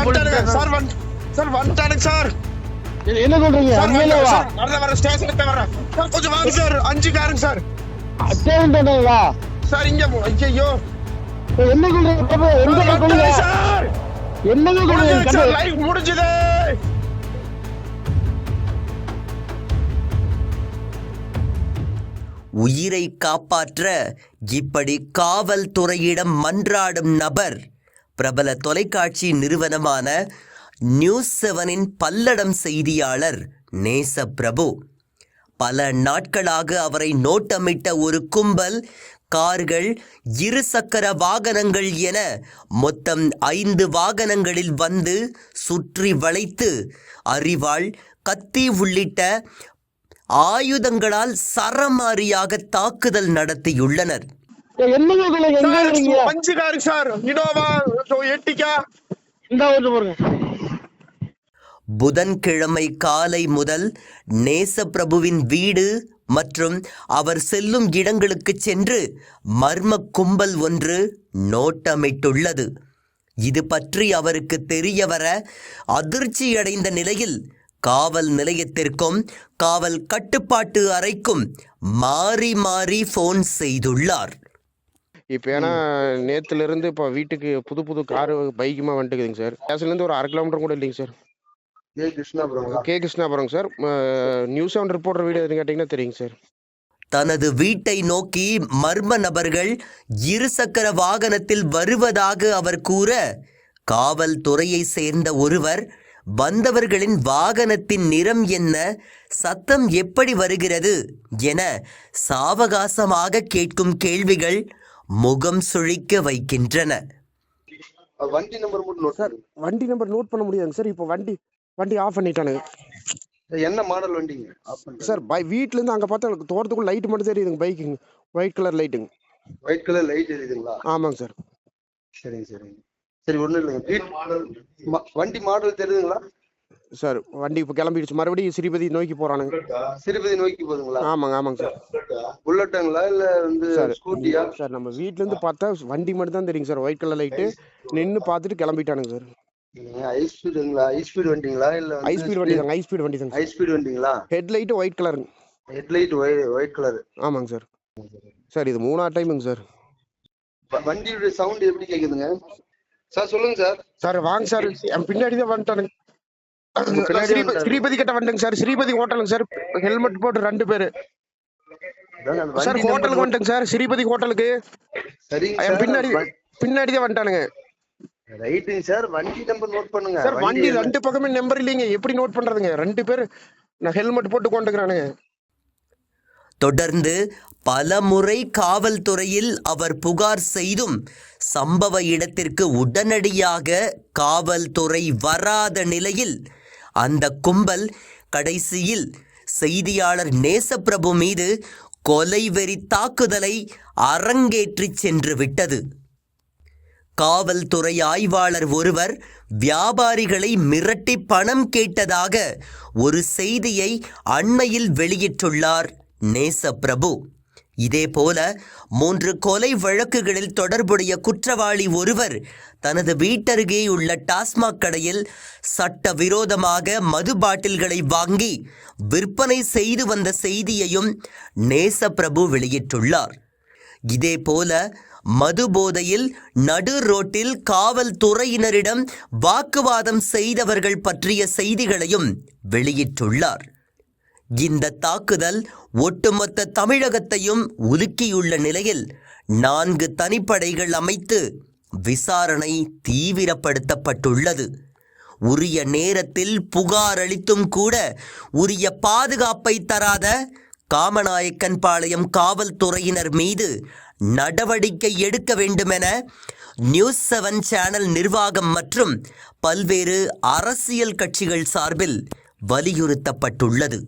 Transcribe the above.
வந்துட்டானுங்க சார். என்ன சொல்றீங்க? வர ஸ்டேஷனுக்கு வரேன். கொஞ்சம் வாங்க சார். 5 காருங்க சார். சார் இங்க ஐயோ என்ன சொல்றீங்க சார்? லைவ் முடிஞ்சது. உயிரை காப்பாற்ற இப்படி காவல்துறையிடம் மன்றாடும் நபர் பிரபல தொலைக்காட்சி நிறுவனமான நியூஸ் 7 பல்லடம் செய்தியாளர் நேசப்பிரபு. பல நாட்களாக அவரை நோட்டமிட்ட ஒரு கும்பல் கார்கள், 2 சக்கர வாகனங்கள் என மொத்தம் 5 வாகனங்களில் வந்து சுற்றி வளைத்து அரிவாள், கத்தி உள்ளிட்ட ஆயுதங்களால் சரமாரியாக தாக்குதல் நடத்தியுள்ளனர். புதன்கிழமை காலை முதல் நேசப்பிரபுவின் வீடு மற்றும் அவர் செல்லும் இடங்களுக்கு சென்று மர்ம கும்பல் ஒன்று நோட்டமிட்டுள்ளது. இது பற்றி அவருக்கு தெரியவர அதிர்ச்சியடைந்த நிலையில் காவல் நிலையத்திற்கும் காவல் கட்டுப்பாட்டு அறைக்கும் மாறி மாறி போன் செய்துள்ளார். இப்போ ஏன்னா நேத்துல இருந்து இப்போ வீட்டுக்கு புது காரு பைக்குமா வந்துட்டுக்குதுங்க சார். ஸ்டேஷன்லேருந்து ஒரு 1/2 கிலோமீட்டர் கூட இல்லைங்க sir. K Krishnapuram sir. News 7 reporter வீடு எதுன்னு கேட்டிங்கன்னா தெரியுங்க சார். தனது வீட்டை நோக்கி மர்ம நபர்கள் 2 சக்கர வாகனத்தில் வருவதாக அவர் கூற, காவல்துறையை சேர்ந்த ஒருவர் வந்தவர்களின் வாகனத்தின் நிறம் என்ன, சத்தம் எப்படி வருகிறது என சாவகாசமாக கேட்கும் கேள்விகள் முகம் சுழிக்க வைக்கின்றன. வண்டி நம்பர் நோட் பண்ண முடியாதுங்க சார். இப்போ வண்டி ஆஃப் பண்ணிட்டானுங்க. என்ன மாடல் வண்டிங்க சார்? வீட்ல இருந்து அங்க பார்த்தா தோட்டத்துக்குள்ள லைட் மட்டும் தெரியுதுங்க. பைக்குங்க ஒயிட் கலர் லைட்டுங்க. ஒயிட் கலர் லைட் எரியுதுங்களா? ஆமாங்க சார். சரிங்க. சரி, ஒண்ணும் இல்லைங்க. வண்டி மாடல் தெரியுதுங்களா சார்? வண்டி இப்போ கிளம்பிடுச்சு. மறுபடியும் ஸ்ரீபதி நோக்கி போறானுங்க. ஸ்ரீபதி நோக்கி போகுதுங்களா? ஆமாங்க சார். புல்லட்டுங்களா இல்ல வந்து ஸ்கூட்டியா சார்? நம்ம வீட்ல இருந்து பார்த்தா வண்டி மட்டும் தான் தெரியுங்க சார். ஒயிட் கலர் லைட்டு நின்னு பார்த்துட்டு கிளம்பிட்டானுங்க சார். ஹை ஸ்பீட் வண்டிங்களா இல்ல ஹை ஸ்பீட் வண்டி தாங்க. ஹை ஸ்பீட் வண்டிங்களா? ஹெட் லைட் ஒயிட் கலருங்க. Head light white colour. ஆமாங்க சார். சார் இது 3ஆவது டைமுங்க சார். வண்டியோட சவுண்ட் எப்படி கேக்குதுங்க சார்? சொல்லுங்க சார். சார் வாங்க சார். பின்னாடி தான் வந்துட்டானுங்க. ஸ்ரீபதி கிட்ட வந்துங்க சார். ஸ்ரீபதி ஹோட்டலுங்க சார். ஹெல்மெட் போட்டு 2 பேரு சார் ஹோட்டலுக்கு வந்துங்க சார். ஸ்ரீபதி ஹோட்டலுக்கு பின்னாடி தான் வந்துட்டானுங்க. ரைட்டுங்க சார். வண்டி நம்பர் நோட் பண்ணுங்க சார். வண்டி 2 பக்கமே நம்பர் இல்லைங்க. எப்படி நோட் பண்றதுங்க? 2 பேரு நான் ஹெல்மெட் போட்டு கொண்டுக்கிறானுங்க. தொடர்ந்து பல முறை காவல்துறையில் அவர் புகார் செய்தும் சம்பவ இடத்திற்கு உடனடியாக காவல்துறை வராத நிலையில் அந்த கும்பல் கடைசியில் செய்தியாளர் நேசப்பிரபு மீது கொலைவெறி தாக்குதலை அரங்கேற்றி சென்று விட்டது. காவல்துறை ஆய்வாளர் ஒருவர் வியாபாரிகளை மிரட்டி பணம் கேட்டதாக ஒரு செய்தியை அண்மையில் வெளியிட்டுள்ளார் நேசப்பிரபு. இதேபோல 3 கொலை வழக்குகளில் தொடர்புடைய குற்றவாளி ஒருவர் தனது வீட்டருகே உள்ள டாஸ்மாக் கடையில் சட்டவிரோதமாக மது பாட்டில்களை வாங்கி விற்பனை செய்து வந்த செய்தியையும் நேசப்பிரபு வெளியிட்டுள்ளார். இதேபோல மது போதையில் நடு ரோட்டில் காவல்துறையினரிடம் வாக்குவாதம் செய்தவர்கள் பற்றிய செய்திகளையும் வெளியிட்டுள்ளார். இந்த தாக்குதல் ஒட்டுமொத்த தமிழகத்தையும் உலுக்கியுள்ள நிலையில் 4 தனிப்படைகள் அமைத்து விசாரணை தீவிரப்படுத்தப்பட்டுள்ளது. உரிய நேரத்தில் புகார் அளித்தும் கூட உரிய பாதுகாப்பை தராத காமநாயக்கன்பாளையம் காவல்துறையினர் மீது நடவடிக்கை எடுக்க வேண்டுமென நியூஸ் 7 சேனல் நிர்வாகம் மற்றும் பல்வேறு அரசியல் கட்சிகள் சார்பில் வலியுறுத்தப்பட்டுள்ளது.